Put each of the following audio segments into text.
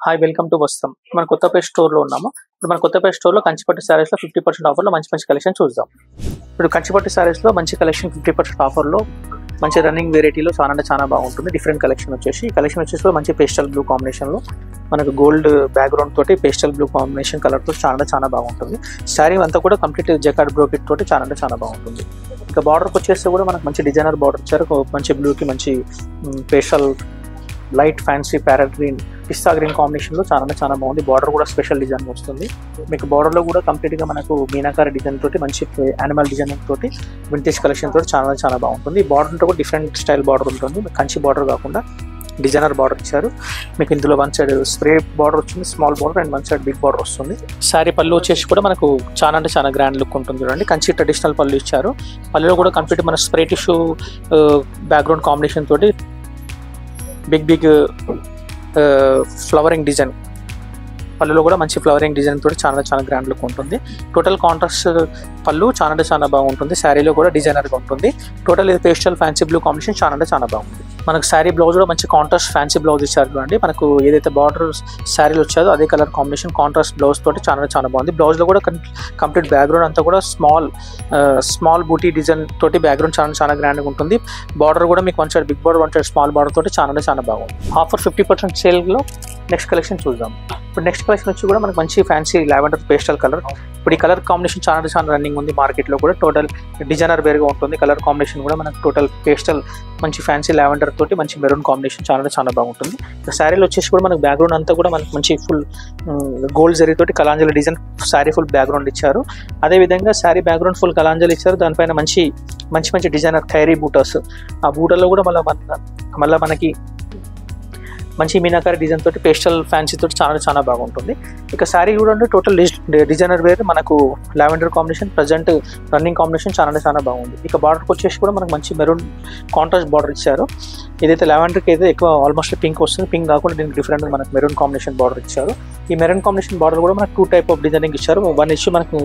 Hi welcome to వస్త్రం. మన కొత్తపేట స్టోర్లో ఉన్నాము. ఇప్పుడు మన కొత్తపేట స్టోర్లో కంచిపట్టు శారీస్లో 50% ఆఫర్లో మంచి కలెక్షన్ చూద్దాం. ఇప్పుడు కంచిపట్టు శారీస్లో మంచి కలెక్షన్ 50% ఆఫర్లో మంచి రన్నింగ్ వెరైటీలో చాలా బాగుంటుంది. డిఫరెంట్ కలెక్షన్ వచ్చేసి మంచి పేస్టల్ బ్లూ కాంబినేషన్లో మనకు గోల్డ్ బ్యాక్గ్రౌండ్ తోటి పేస్టల్ బ్లూ కాంబినేషన్ కలర్తో చాలా బాగుంటుంది. శారీ అంతా కూడా కంప్లీట్ జకార్డ్ బ్రోకెట్ తోటి చాలా బాగుంటుంది. ఇంకా బార్డర్కి వచ్చేస్తే కూడా మనకు మంచి డిజైనర్ బార్డర్ ఇచ్చారు. మంచి బ్లూకి మంచి pastel light fancy parrot green పిస్తా గ్రీన్ కాంబినేషన్లో చాలా బాగుంది. బార్డర్ కూడా స్పెషల్ డిజైన్ వస్తుంది. మీకు బార్డర్లో కూడా కంప్లీట్గా మనకు మీనాకారి డిజైన్ తోటి మంచి యానిమల్ డిజైన్ తోటి వింటేజ్ కలెక్షన్ తోటి చాలా బాగుంటుంది. బార్డర్ అంటే కూడా డిఫరెంట్ స్టైల్ బార్డర్ ఉంటుంది. కంచి బార్డర్ కాకుండా డిజైనర్ బార్డర్ ఇచ్చారు. మీకు ఇందులో వన్ సైడ్ స్ప్రే బార్డర్ వచ్చింది, small border, and one side big border వస్తుంది. శారీ పళ్ళు వచ్చేసి కూడా మనకు చాలా గ్రాండ్ లుక్ ఉంటుంది. చూడండి, కంచి ట్రెడిషనల్ పళ్ళు ఇచ్చారు. పళ్ళులో కూడా కంప్లీట్ మన స్ప్రే టిష్యూ బ్యాక్గ్రౌండ్ కాంబినేషన్ తోటి బిగ్ ఫ్లవరింగ్ డిజైన్, పళ్ళులో కూడా మంచి ఫ్లవరింగ్ డిజైన్ తోటి చాలా గ్రాండ్ లుక్ ఉంటుంది. టోటల్ కాంట్రాస్ట్ పళ్ళు చాలా బాగుంటుంది. శారీలో కూడా డిజైనర్గా ఉంటుంది. టోటల్ ఇది పేస్టల్ ఫ్యాన్సీ బ్లూ కాంబినేషన్ చాలా బాగుంది. మనకు శారీ బ్లౌజ్ కూడా మంచి కాంట్రాస్ట్ ఫ్యాన్సీ బ్లౌజ్ ఇచ్చారు. చూడండి, మనకు ఏదైతే బార్డర్ శారీలో వచ్చాదో అదే కలర్ కాంబినేషన్ కాంట్రాస్ట్ బ్లౌజ్ తోటి చాలా బాగుంది. బ్లౌజ్లో కూడా కంప్లీట్ బ్యాక్గ్రౌండ్ అంతా కూడా స్మాల్ బూటీ డిజైన్ తోటి బ్యాక్గ్రౌండ్ చాలా గ్రాండ్గా ఉంటుంది. బార్డర్ కూడా మీకు one side big border, one side small border తోటి చాలా బాగుంది. ఆఫర్ 50% సేల్లో నెక్స్ట్ కలెక్షన్ చూద్దాం. ఇప్పుడు నెక్స్ట్ కలెక్షన్ వచ్చి కూడా మనకు మంచి ఫ్యాన్సీ లావెండర్ పేస్టల్ కలర్. ఇప్పుడు ఈ కలర్ కాంబినేషన్ చాలా రన్నింగ్ ఉంది మార్కెట్లో కూడా. టోటల్ డిజైనర్ వేరుగా ఉంటుంది. కలర్ కాంబినేషన్ కూడా మనకు టోటల్ పేస్టల్ మంచి ఫ్యాన్సీ లావెండర్ తోటి మంచి మెరూన్ కాంబినేషన్ చాలా బాగుంటుంది. శారీలో వచ్చేసి కూడా మనకు బ్యాక్గ్రౌండ్ అంతా కూడా మనకు మంచి ఫుల్ గోల్డ్ జరీ తోటి Kalanjali design sari full background ఇచ్చారు. అదేవిధంగా శారీ బ్యాక్గ్రౌండ్ ఫుల్ కలాంజలి ఇచ్చారు. దానిపైన మంచి డిజైనర్ ఖైరీ బూటాస్. ఆ బూటల్లో కూడా మళ్ళీ మనకి మంచి మీనాకారి డిజైన్ తోటి పేస్టల్ ఫ్యాన్సీ తోటి చాలా బాగుంటుంది. ఇక శారీ చూడండి, టోటల్ డిజైనర్ వేర్ మనకు lavender combination present running combination చాలా బాగుంది. ఇక బార్డర్కి వచ్చేసి కూడా మనకు మంచి మెరూన్ కాంట్రాస్ట్ బార్డర్ ఇచ్చారు. ఏదైతే లావెండర్కి అయితే ఎక్కువ ఆల్మోస్ట్ పింక్ వస్తుంది, పింక్ కాకుండా దీనికి డిఫరెంట్ మనకు మెరూన్ కాంబినేషన్ బార్డర్ ఇచ్చారు. ఈ మెరూన్ కాంబినేషన్ బార్డర్ కూడా మనకు 2 టైప్ ఆఫ్ డిజైనింగ్ ఇచ్చారు. వన్ ఇష్యూ మనకు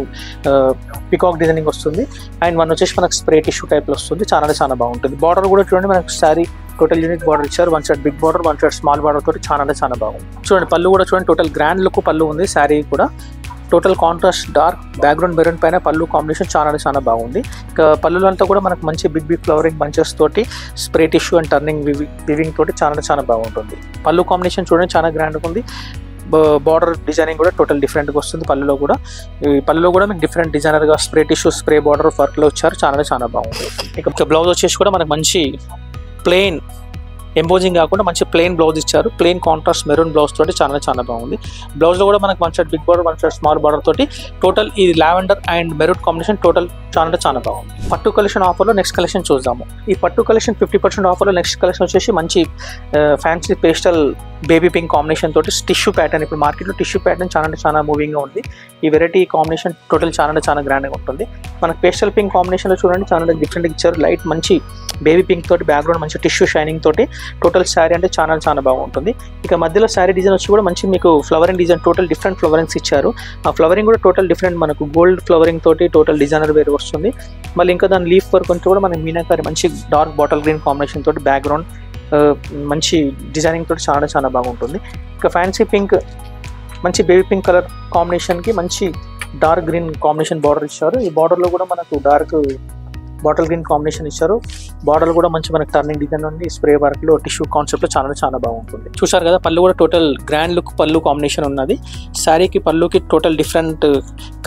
పికాక్ డిజైనింగ్ వస్తుంది, అండ్ వన్ వచ్చేసి మనకు స్ప్రే టిష్యూ టైప్లో వస్తుంది. చాలా బాగుంటుంది. బార్డర్ కూడా చూడండి, మనకు శారీ టోటల్ యూనిక్ బార్డర్ ఇచ్చారు. One side big border, one side small border తోటి చాలా బాగుంది. చూడండి, పళ్ళు కూడా చూడండి, టోటల్ గ్రాండ్ లుక్ పళ్ళు ఉంది. శారీ కూడా total contrast dark background maroon పైన పళ్ళు కాంబినేషన్ చాలా బాగుంది. ఇక పళ్ళులో అంతా కూడా మనకు మంచి బిగ్ ఫ్లవరింగ్ బంచెస్ తోటి spray tissue and turning weaving తోటి చాలా బాగుంటుంది. పళ్ళు కాంబినేషన్ చూడండి చాలా గ్రాండ్గా ఉంది. బార్డర్ డిజైనింగ్ కూడా టోటల్ డిఫరెంట్గా వస్తుంది. పళ్ళులో కూడా మీకు డిఫరెంట్ డిజైనర్గా స్ప్రే టిష్యూ స్ప్రే బార్డర్ వర్క్లో వచ్చారు. చాలా బాగుంది. ఇక బ్లౌజ్ వచ్చేసి కూడా మనకు మంచి ప్లెయిన్ ఎంబోజింగ్ కాకుండా మంచి ప్లెయిన్ బ్లౌజ్ ఇచ్చారు. ప్లెయిన్ కాంట్రాస్ట్ మెరూన్ బ్లౌజ్ తోటి చాలా బాగుంది. బ్లౌజ్లో కూడా మనకు one side big border, one side small border తోటి టోటల్ ఈ lavender and maroon combination total చాలా బాగుంది. పట్టు కలెక్షన్ ఆఫర్లో నెక్స్ట్ కలెక్షన్ చూద్దాము. ఈ పట్టు కలెక్షన్ 50% ఆఫర్లో నెక్స్ట్ కలెక్షన్ వచ్చేసి మంచి fancy pastel baby pink combination తోటి టిష్యూ ప్యాటర్న్. ఇప్పుడు మార్కెట్లో టిష్యూ ప్యాటర్న్ చాలా మూవింగ్గా ఉంది. ఈ వెరైటీ కాంబినేషన్ టోటల్ చాలా గ్రాండ్గా ఉంటుంది. మనకు పేస్టల్ పింక్ కాంబినేషన్లో చూడండి చాలా డిఫరెంట్ ఇచ్చారు. లైట్ మంచి బేబీ పింక్ తోటి బ్యాక్గ్రౌండ్ మంచి టిష్యూ షైనింగ్ తోటి టోటల్ శారీ అంటే చాలా బాగుంటుంది. ఇక మధ్యలో శారీ డిజైన్ వచ్చి కూడా మంచి మీకు flowering design total different flowerings ఇచ్చారు. ఆ ఫ్లవరింగ్ కూడా టోటల్ డిఫరెంట్ మనకు గోల్డ్ ఫ్లవరింగ్ తోటి టోటల్ డిజైనర్ వేరు వస్తుంది. మళ్ళీ ఇంకా దాని లీఫ్ వర్క్ అంతా కూడా మనకి మీనాకారి మంచి డార్క్ బాటిల్ గ్రీన్ కాంబినేషన్ తోటి బ్యాక్గ్రౌండ్ మంచి డిజైనింగ్ తోటి చాలా బాగుంటుంది. ఇక ఫ్యాన్సీ పింక్ మంచి బేబీ పింక్ కలర్ కాంబినేషన్కి మంచి డార్క్ గ్రీన్ కాంబినేషన్ బార్డర్ ఇచ్చారు. ఈ బార్డర్లో కూడా మనకు డార్క్ బాటిల్ గ్రీన్ కాంబినేషన్ ఇచ్చారు. బార్డర్ కూడా మంచి మనకు టర్నింగ్ డిజైన్ ఉంది. స్ప్రే వర్క్లో టిష్యూ కాన్సెప్ట్లో చాలా బాగుంటుంది. చూసారు కదా, పళ్ళు కూడా టోటల్ గ్రాండ్ లుక్ పళ్ళు కాంబినేషన్ ఉన్నది. శారీకి పళ్ళుకి టోటల్ డిఫరెంట్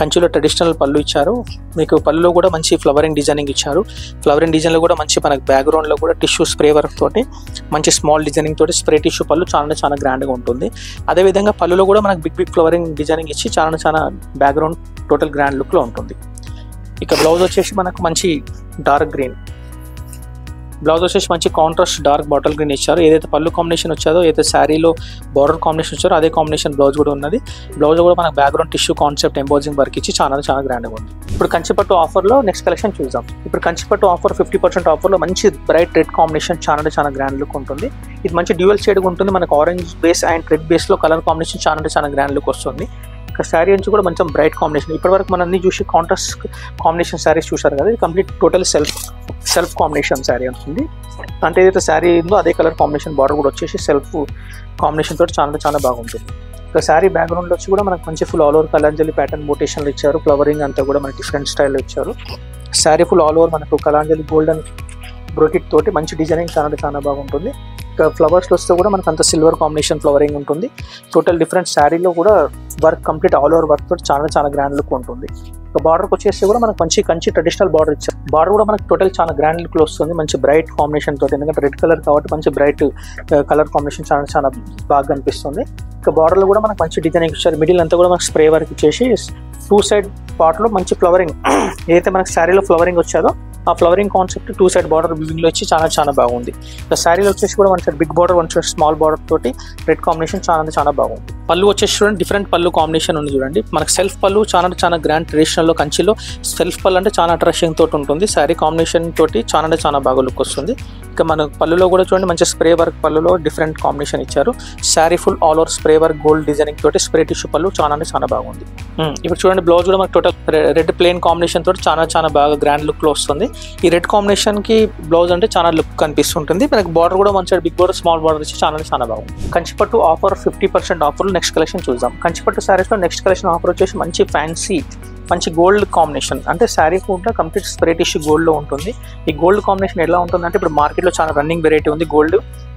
కంచిలో ట్రెడిషనల్ పళ్ళు ఇచ్చారు. మీకు పళ్ళులో కూడా మంచి ఫ్లవరింగ్ డిజైనింగ్ ఇచ్చారు. ఫ్లవరింగ్ డిజైన్లో కూడా మంచి మనకు బ్యాక్గ్రౌండ్లో కూడా టిష్యూ స్ప్రే వర్క్ తోటి మంచి స్మాల్ డిజైనింగ్ తోటి స్ప్రే టిష్యూ పళ్ళు చాలా గ్రాండ్గా ఉంటుంది. అదేవిధంగా పళ్ళులో కూడా మనకు బిగ్ ఫ్లవరింగ్ డిజైనింగ్ ఇచ్చి చాలా బ్యాక్గ్రౌండ్ టోటల్ గ్రాండ్ లుక్లో ఉంటుంది. ఇక బ్లౌజ్ వచ్చేసి మనకు మంచి డార్క్ గ్రీన్ బ్లౌజ్ వచ్చేసి మంచి కాంట్రాస్ట్ డార్క్ బాటిల్ గ్రీన్ ఇచ్చారు. ఏదైతే పళ్ళు కాంబినేషన్ వచ్చారో, ఏదైతే శారీలో బార్డర్ కాంబినేషన్ వచ్చారో అదే కాంబినేషన్ బ్లౌజ్ కూడా ఉన్నది. బ్లౌజ్ కూడా మనకు background tissue concept embossing work ఇచ్చి చాలా గ్రాండ్గా ఉంది. ఇప్పుడు కంచిపట్టు ఆఫర్లో నెక్స్ట్ కలెక్షన్ చూద్దాం. ఇప్పుడు కంచిపట్టు ఆఫర్ 50% ఆఫర్లో మంచి బ్రైట్ రెడ్ కాంబినేషన్ చాలా గ్రాండ్ లుక్ ఉంటుంది. ఇది మంచి డ్యూయల్ షేడ్గా ఉంటుంది. మనకు ఆరెంజ్ బేస్ అండ్ రెడ్ బేస్లో కలర్ కాంబినేషన్ చాలా గ్రాండ్ లుక్ వస్తుంది. ఇక శారీ నుంచి కూడా మంచి బ్రైట్ కాంబినేషన్. ఇప్పటివరకు మనం అన్ని చూసి కాంట్రాస్ట్ కాంబినేషన్ శారీస్ చూసారు కదా, ఇది complete total self self combination sari ఉంటుంది. అంటే ఏదైతే శారీ ఉందో అదే కలర్ కాంబినేషన్ బార్డర్ కూడా వచ్చేసి సెల్ఫ్ కాంబినేషన్ తోటి చాలా బాగుంటుంది. ఇక శారీ బ్యాక్గ్రౌండ్ వచ్చి కూడా మనకు మంచి ఫుల్ ఆల్ ఓవర్ కలాంజలి ప్యాటర్న్ బొటేషన్లు ఇచ్చారు. ఫ్లవరింగ్ అంతా కూడా మనకి డిఫరెంట్ స్టైల్లో ఇచ్చారు. శారీ ఫుల్ ఆల్ ఓవర్ మనకు కలాంజలి గోల్డెన్ బ్రోకెట్ తోటి మంచి డిజైనింగ్ చాలా బాగుంటుంది. ఇక ఫ్లవర్స్ వస్తే కూడా మనకు అంత సిల్వర్ కాంబినేషన్ ఫ్లవరింగ్ ఉంటుంది. టోటల్ డిఫరెంట్ శారీలో కూడా work complete all over work తోటి చాలా గ్రాండ్ లుక్ ఉంటుంది. ఇక బార్డర్కి వచ్చేసి కూడా మనకు మంచి ట్రెడిషనల్ బార్డర్ ఇచ్చారు. బార్డర్ కూడా మనకు టోటల్ చాలా గ్రాండ్ లుక్ వస్తుంది. మంచి బ్రైట్ కాంబినేషన్ తోటి, ఎందుకంటే రెడ్ కలర్ కాబట్టి మంచి బ్రైట్ కలర్ కాంబినేషన్ చాలా బాగా కనిపిస్తుంది. ఇక బార్డర్లో కూడా మనకు మంచి డిజైనింగ్ ఇచ్చారు. మిడిల్ అంతా కూడా మనకు స్ప్రే వర్క్ ఇచ్చేసి 2 సైడ్ పార్ట్లో మంచి ఫ్లవరింగ్ ఏదైతే మనకు శారీలో ఫ్లవరింగ్ వచ్చాదో ఆ ఫ్లవరింగ్ కాన్సెప్ట్ 2 సైడ్ బార్డర్ వివింగ్లో వచ్చి చాలా బాగుంది. ఇక శారీలో వచ్చేసి కూడా 1 side big border 1 side small border తోటి రెడ్ కాంబినేషన్ చాలా బాగుంది. పళ్ళు వచ్చేసి చూడండి డిఫరెంట్ పళ్ళు కాంబినేషన్ ఉంది చూడండి. మనకు సెల్ఫ్ పళ్ళు చాలా గ్రాండ్ ట్రెడిషనల్లో కంచిలో సెల్ఫ్ పళ్ళు అంటే చాలా అట్రాక్షన్ తోటి ఉంటుంది. శారీ కాంబినేషన్ తోటి చాలా బాగా లుక్ వస్తుంది. ఇక మన పళ్ళులో కూడా చూడండి మంచి స్ప్రే వర్క్ పళ్ళులో డిఫరెంట్ కాంబినేషన్ ఇచ్చారు. Sari full all over spray work gold designing తోటి స్ప్రే టిష్యూ పళ్ళు చాలా బాగుంది. ఇప్పుడు చూడండి బ్లౌజ్ కూడా మనకు టోటల్ రెడ్ ప్లెయిన్ కాంబినేషన్ తోటి చాలా బాగా గ్రాండ్ లుక్ లో వస్తుంది. ఈ రెడ్ కాంబినేషన్ కి బ్లౌజ్ అంటే చాలా లుక్ కనిపిస్తుంటుంది. మనకి బార్డర్ కూడా మంచి బిగ్ బార్డర్ స్మాల్ బార్డర్ వచ్చి చాలా బాగుంది. కంచిపట్టు ఆఫర్ 50% ఆఫర్ నెక్స్ట్ కలెక్షన్ చూద్దాం. కంచిపట్టు శారీస్ లో నెక్స్ట్ కలెక్షన్ ఆఫర్ వచ్చేసి మంచి ఫ్యాన్సీ మంచి గోల్డ్ కాంబినేషన్, అంటే శారీ కూడా కంప్లీట్ స్ప్రే టిష్యూ గోల్డ్ లో ఉంటుంది. ఈ గోల్డ్ కాంబినేషన్ ఎలా ఉంటుందంటే ఇప్పుడు మార్కెట్ లో చాలా రన్నింగ్ వెరైటీ ఉంది.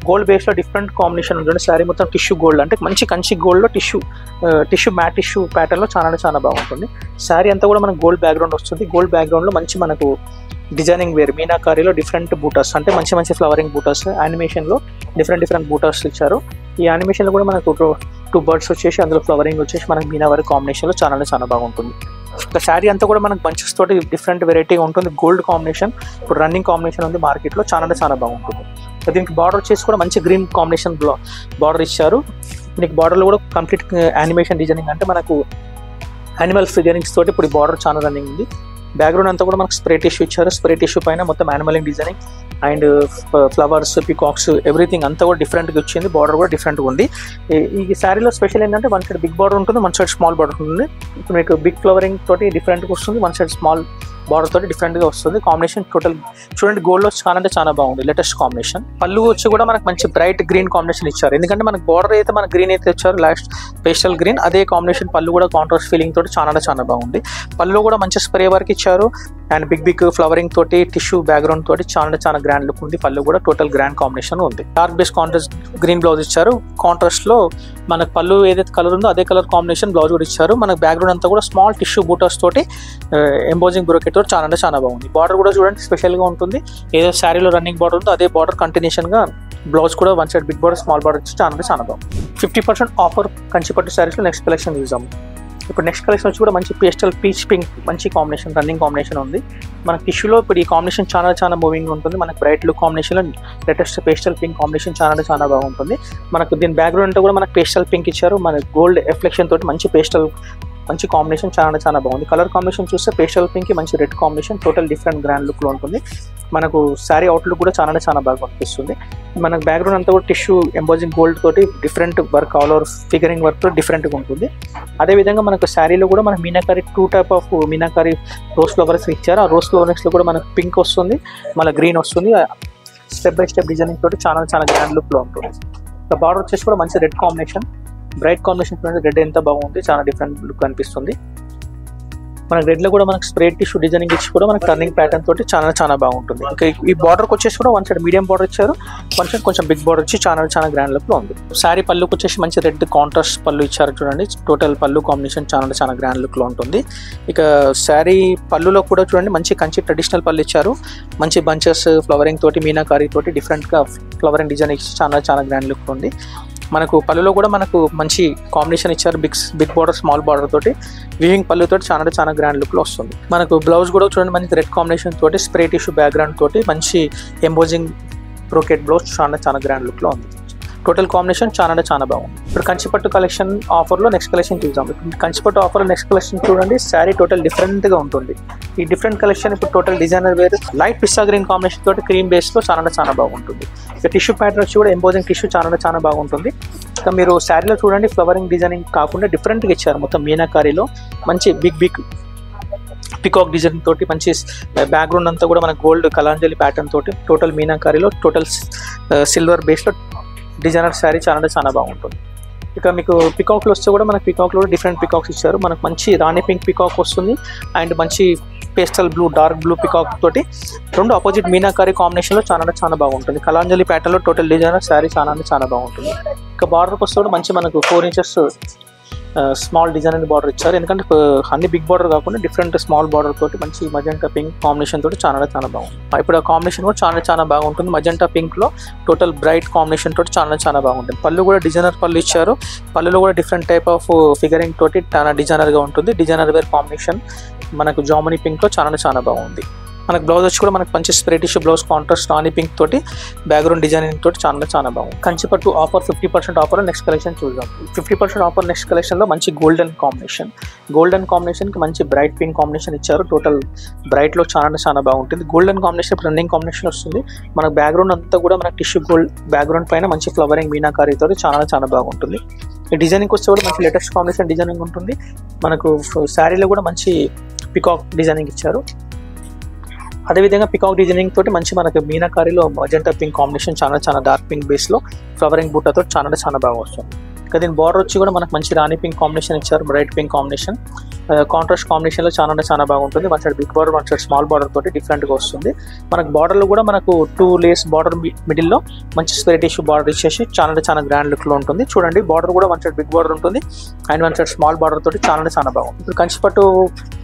గోల్డ్ బేస్ లో డిఫరెంట్ కాంబినేషన్ ఉంటుంది. శారీ మొత్తం టిష్యూ గోల్డ్, అంటే మంచి కంచి గోల్డ్ లో టిష్యూ మ్యాట్ టిష్యూ ప్యాటర్న్ లో చాలా బాగుంటుంది. శారీ అంతా కూడా మనకు గోల్డ్ బ్యాక్గ్రౌండ్ వస్తుంది. గోల్డ్ బ్యాక్గ్రౌండ్ లో మంచి మనకు డిజైనింగ్ వేర్ మీనాకారీలో డిఫరెంట్ బూటర్స్, అంటే మంచి ఫ్లవరింగ్ బూటర్స్, యానిమేషన్ లో డిఫరెంట్ బూటర్స్ ఇచ్చారు. ఈ యానిమేషన్ లో కూడా మనకు 2 బర్డ్స్ వచ్చేసి అందులో ఫ్లవరింగ్ వచ్చేసి మనకు మీనా వర్క్ కాంబినేషన్ లో చాలా బాగుంటుంది. ఒక శారీ అంతా కూడా మనకు బంచెస్ తోటి డిఫరెంట్ వెరైటీగా ఉంటుంది. గోల్డ్ కాంబినేషన్ ఇప్పుడు రన్నింగ్ కాంబినేషన్ ఉంది మార్కెట్ లో, చాలా బాగుంటుంది. దీనికి బార్డర్ వచ్చేసి కూడా మంచి గ్రీన్ కాంబినేషన్ బార్డర్ ఇచ్చారు. దీనికి బార్డర్ లో కూడా కంప్లీట్ యానిమేషన్ డిజైనింగ్, అంటే మనకు యానిమల్ ఫిగరింగ్స్ తోటి ఇప్పుడు బార్డర్ చాలా రన్నింగ్ ఉంది. బ్యాక్గ్రౌండ్ అంతా కూడా మనకు స్ప్రే టిష్యూ ఇచ్చారు. స్ప్రే టిష్యూ పైన మొత్తం యానిమలింగ్ designing and flowers peacocks everything అంతా కూడా డిఫరెంట్గా వచ్చింది. బార్డర్ కూడా డిఫరెంట్గా ఉంది. ఈ శారీలో స్పెషల్ ఏంటంటే 1 సైడ్ బిగ్ బార్డర్ ఉంటుంది, 1 సైడ్ స్మాల్ బార్డర్ ఉంటుంది. ఇప్పుడు మీకు బిగ్ ఫ్లవరింగ్ తోటి డిఫరెంట్గా వస్తుంది, 1 సైడ్ స్మాల్ బార్డర్ తోటి డిఫరెంట్గా వస్తుంది. కాంబినేషన్ టోటల్ చూడండి గోల్డ్ లో చాలా బాగుంది, లేటెస్ట్ కాంబినేషన్. పళ్ళు వచ్చి కూడా మనకు మంచి బ్రైట్ గ్రీన్ కాంబినేషన్ ఇచ్చారు. ఎందుకంటే మనకు బార్డర్ అయితే మన గ్రీన్ అయితే ఇచ్చారు లాస్ట్ పేస్టల్ గ్రీన్, అదే కాంబినేషన్ పళ్ళు కూడా కాంట్రాస్ట్ ఫీలింగ్ తోటి చాలా బాగుంది. పళ్ళు కూడా మంచి స్ప్రే వర్క్ ఇచ్చారు అండ్ బిగ్ ఫ్లవరింగ్ తోటి టిష్యూ బ్యాక్గ్రౌండ్ తోటి చాలా గ్రాండ్ లుక్ ఉంది. పళ్ళు కూడా టోటల్ గ్రాండ్ కాంబినేషన్ ఉంది. Dark base contrast green blouse ఇచ్చారు. కాంట్రాస్ట్ లో మనకు పళ్ళు ఏదైతే కలర్ ఉందో అదే కలర్ కాంబినేషన్ బ్లౌజ్ కూడా ఇచ్చారు. మనకు బ్యాక్గ్రౌండ్ అంతా కూడా స్మాల్ టిష్యూ బూటర్స్ తోటి ఎంబోజింగ్ బ్రోకెట్ తోటి చాలా బాగుంది. బార్డర్ కూడా చూడండి స్పెషల్ గా ఉంటుంది. ఏదో శారీలో రన్నింగ్ బార్డర్ ఉందో అదే బార్డర్ కంటిన్యూషన్ గా బ్లౌజ్ కూడా 1 side big border small border చాలా బాగుంది. 50% ఆఫర్ కంచిపట్టు శారీస్ లో నెక్స్ట్ కలెక్షన్ చూద్దాం. ఇప్పుడు నెక్స్ట్ కలెక్షన్ వచ్చి కూడా మంచి పేస్టల్ పీచ్ పింక్ మంచి కాంబినేషన్ రన్నింగ్ కాంబినేషన్ ఉంది. మనకి టిష్యూలో ఇప్పుడు ఈ కాంబినేషన్ చాలా మూవింగ్ ఉంటుంది. మనకి బ్రైట్ లుక్ కాంబినేషన్ లో లేటెస్ట్ పేస్టల్ పింక్ కాంబినేషన్ చాలా బాగుంటుంది. మనకు దీని బ్యాక్గ్రౌండ్ అంతా కూడా మనకు పేస్టల్ పింక్ ఇచ్చారు. మన గోల్డ్ రిఫ్లెక్షన్ తోటి మంచి కాంబినేషన్ చాలా బాగుంది. కలర్ కాంబినేషన్ చూస్తే పేస్టల్ పింక్ మంచి red combination total different grand look లో ఉంటుంది. మనకు శారీ అవుట్లుక్ కూడా చాలా బాగా కనిపిస్తుంది. మనకు బ్యాక్గ్రౌండ్ అంతా కూడా టిష్యూ ఎంబోజింగ్ గోల్డ్ తోటి different work all over figuring work తో డిఫరెంట్గా ఉంటుంది. అదేవిధంగా మనకు శారీలో కూడా మనకు meenakari 2 type of meenakari rose flowers ఇచ్చారు. ఆ రోజ్ ఫ్లవర్స్ లో కూడా మనకు పింక్ వస్తుంది, మళ్ళీ గ్రీన్ వస్తుంది. స్టెప్ బై స్టెప్ డిజైనింగ్ తోటి చాలా గ్రాండ్ లుక్ లో ఉంటుంది. బార్డర్ వచ్చేసి కూడా మంచి red combination, bright combination red ఎంత బాగుంది, చాలా డిఫరెంట్ లుక్ అనిపిస్తుంది. మనకి రెడ్ లో కూడా మనకి స్ప్రే టిష్యూ డిజైనింగ్ ఇచ్చి కూడా మనకి టర్నింగ్ ప్యాటర్న్ తోటి చాలా బాగుంటుంది. ఇంకా ఈ బార్డర్కి వచ్చేసి కూడా 1 సైడ్ మీడియం బార్డర్ ఇచ్చారు, 1 సైడ్ కొంచెం బిగ్ బార్డర్ వచ్చి చాలా గ్రాండ్ లుక్ లో ఉంది. శారీ పళ్ళుకి వచ్చేసి మంచి రెడ్ కాంట్రాస్ట్ పళ్ళు ఇచ్చారు చూడండి. టోటల్ పళ్ళు కాంబినేషన్ చాలా గ్రాండ్ లుక్ లో ఉంటుంది. ఇక శారీ పళ్ళులో కూడా చూడండి మంచి కంచి ట్రెడిషనల్ పళ్ళు ఇచ్చారు. మంచి బంచెస్ ఫ్లవరింగ్ తోటి మీనాకారీ తోటి డిఫరెంట్ గా ఫ్లవరింగ్ డిజైన్ ఇచ్చి చాలా గ్రాండ్ లుక్ ఉంది. మనకు పళ్ళులో కూడా మనకు మంచి కాంబినేషన్ ఇచ్చారు. బిగ్ బార్డర్ స్మాల్ బార్డర్ తోటి వీవింగ్ పళ్ళు తోటి చాలా గ్రాండ్ లుక్ లో వస్తుంది. మనకు బ్లౌజ్ కూడా చూడండి మనకి రెడ్ కాంబినేషన్ తోటి స్ప్రే టిష్యూ బ్యాక్గ్రౌండ్ తోటి మంచి ఎంబోజింగ్ బ్రోకెట్ బ్లౌజ్ చాలా గ్రాండ్ లుక్ లో ఉంది. టోటల్ కాంబినేషన్ చాలా బాగుంది. ఇప్పుడు కంచిపట్టు కలెక్షన్ ఆఫర్ లో నెక్స్ట్ కలెక్షన్ చూద్దాం. ఇప్పుడు కంచిపట్టు ఆఫర్ లో నెక్స్ట్ కలెక్షన్ చూడండి. శారీ టోటల్ డిఫరెంట్ గా ఉంటుంది. ఈ డిఫరెంట్ కలెక్షన్ ఇప్పుడు టోటల్ డిజైనర్ వేర్ లైట్ పిస్తా గ్రీన్ కాంబినేషన్ తోటి క్రీమ్ బేస్ లో చాలా బాగుంటుంది. ఇక టిష్యూ ప్యాటర్న్ వచ్చి కూడా ఎంబోజింగ్ టిష్యూ చాలా బాగుంటుంది. ఇక మీరు శారీలో చూడండి ఫ్లవరింగ్ డిజైనింగ్ కాకుండా డిఫరెంట్ గా ఇచ్చారు. మొత్తం మీనాకారీలో మంచి బిగ్ పికాక్ డిజైన్ తోటి మంచి బ్యాక్గ్రౌండ్ అంతా కూడా మనకు గోల్డ్ కలాంజలి ప్యాటర్న్ తోటి టోటల్ మీనాకారిలో టోటల్ సిల్వర్ బేస్లో డిజైనర్ శారీ చాలా బాగుంటుంది. ఇక మీకు పికాక్లో వస్తే కూడా మనకు పికాక్లో డిఫరెంట్ పికాక్స్ ఇచ్చారు. మనకు మంచి రాణి పింక్ పికాక్ వస్తుంది అండ్ మంచి pastel blue dark blue peacock తోటి రెండు ఆపోజిట్ మీనాకారి కాంబినేషన్లో చాలా బాగుంటుంది. కలాంజలి ప్యాటర్న్లో టోటల్ డిజైనర్ శారీ చాలా బాగుంటుంది. ఇక బార్డర్కి వస్తే కూడా మంచి మనకు 4 inches స్మాల్ డిజైన్ బార్డర్ ఇచ్చారు. ఎందుకంటే అన్ని బిగ్ బార్డర్ కాకుండా డిఫరెంట్ స్మాల్ బార్డర్ తోటి మంచి మజెంటా పింక్ కాంబినేషన్ తోటి చాలా బాగుంది. ఇప్పుడు ఆ కాంబినేషన్ కూడా చాలా బాగుంటుంది. మజెంటా పింక్ లో టోటల్ బ్రైట్ కాంబినేషన్ తోటి చాలా బాగుంటుంది. పళ్ళు కూడా డిజైనర్ పళ్ళు ఇచ్చారు. పళ్ళులో కూడా డిఫరెంట్ టైప్ ఆఫ్ ఫిగరింగ్ తోటి చాలా డిజైనర్ గా ఉంటుంది. డిజైనర్ వేర్ కాంబినేషన్ మనకు జామనీ పింక్ లో చాలా బాగుంది. మనకు బ్లౌజ్ వచ్చి కూడా మనకు మంచి స్ప్రే టిష్యూ బ్లౌజ్ కాంట్రాస్ట్ రాణి పింక్ తోటి బ్యాక్గ్రౌండ్ డిజైనింగ్ తోటి చాలా బాగుంది. కంచిపట్టు ఆఫర్ 50% ఆఫర్ నెక్స్ట్ కలెక్షన్ చూద్దాం. 50% ఆఫర్ నెక్స్ట్ కలెక్షన్ లో మంచి గోల్డెన్ కాంబినేషన్ కి మంచి బ్రైట్ పింక్ కాంబినేషన్ ఇచ్చారు. టోటల్ బ్రైట్ లో చాలా బాగుంటుంది. గోల్డెన్ కాంబినేషన్ రన్నింగ్ కాంబినేషన్ వస్తుంది. మనకు బ్యాక్గ్రౌండ్ అంతా కూడా మనకు టిష్యూ గోల్డ్ బ్యాక్గ్రౌండ్ పైన మంచి ఫ్లవరింగ్ మీనాకారి తోటి చాలా బాగుంటుంది. ఈ డిజైనింగ్ వస్తే కూడా మంచి లేటెస్ట్ కాంబినేషన్ డిజైనింగ్ ఉంటుంది. మనకు శారీలో కూడా మంచి పికాక్ డిజైనింగ్ ఇచ్చారు. అదేవిధంగా పికాక్ డిజైనింగ్ తోటి మంచి మనకు మీనాకారిలో మజెంటా పింక్ కాంబినేషన్ చాలా డార్క్ పింక్ బేస్ లో ఫ్లవరింగ్ బూటాతో చాలా బాగా వస్తుంది. ఇక దీని బార్డర్ వచ్చి కూడా మనకు మంచి రాణి పింక్ కాంబినేషన్ ఇచ్చారు. Bright pink combination contrast combination లో చాలా బాగుంటుంది. One side big border, one side small border తోటి డిఫరెంట్ గా వస్తుంది. మనకు బార్డర్ లో కూడా మనకు 2 లేస్ బార్డర్ మిడిల్ లో మంచి స్ప్రే టిష్యూ బార్డర్ ఇచ్చేసి చాలా గ్రాండ్ లుక్ లో ఉంటుంది. చూడండి బార్డర్ కూడా వన్ సైడ్ బిగ్ బార్డర్ ఉంటుంది and one side small border తోటి చాలా బాగుంది. ఇప్పుడు కంచిపట్టు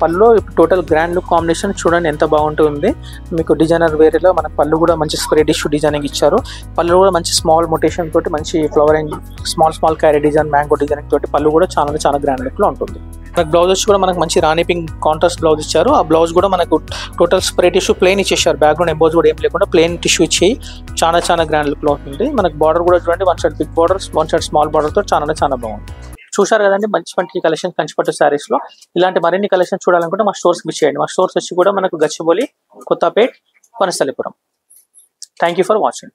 పళ్ళు ఇప్పుడు టోటల్ గ్రాండ్ లుక్ కాంబినేషన్ చూడండి ఎంత బాగుంటుంది. మీకు డిజైనర్ వేరేలో మన పళ్ళు కూడా మంచి స్ప్రే టిష్యూ డిజైనింగ్ ఇచ్చారు. పళ్ళు కూడా మంచి స్మాల్ మొటేషన్ తోటి మంచి flowering small carry design mango designing తోటి పళ్ళు కూడా చాలా గ్రాండ్ లుక్ లో ఉంటుంది. మనకు బ్లౌజ్ వచ్చి కూడా మనకు మంచి రాణి పింక్ కాంట్రాస్ట్ బ్లౌజ్ ఇచ్చారు. ఆ బ్లౌజ్ కూడా మనకు టోటల్ స్ప్రే టిష్యూ ప్లెయిన్ ఇచ్చేసారు. బ్యాక్గ్రౌండ్ ఎంబోజ్ కూడా ఏం లేకుండా ప్లెయిన్ టిష్యూ ఇచ్చి చాలా గ్రాండ్ లుక్ లో ఉంటుంది. మనకు బార్డర్ కూడా చూడండి one side big border, one side small border తో చాలా బాగుంది. చూశారు కదండి మంచి కలెక్షన్ కంచిపట్టు శారీస్ లో. ఇలాంటి మరిన్ని కలెక్షన్ చూడాలనుకుంటే మా స్టోర్స్ విజిట్ చేయండి. మా స్టోర్స్ వచ్చి కూడా మనకు Gachibowli, Kothapet, Vanasthalipuram. Thank you for watching.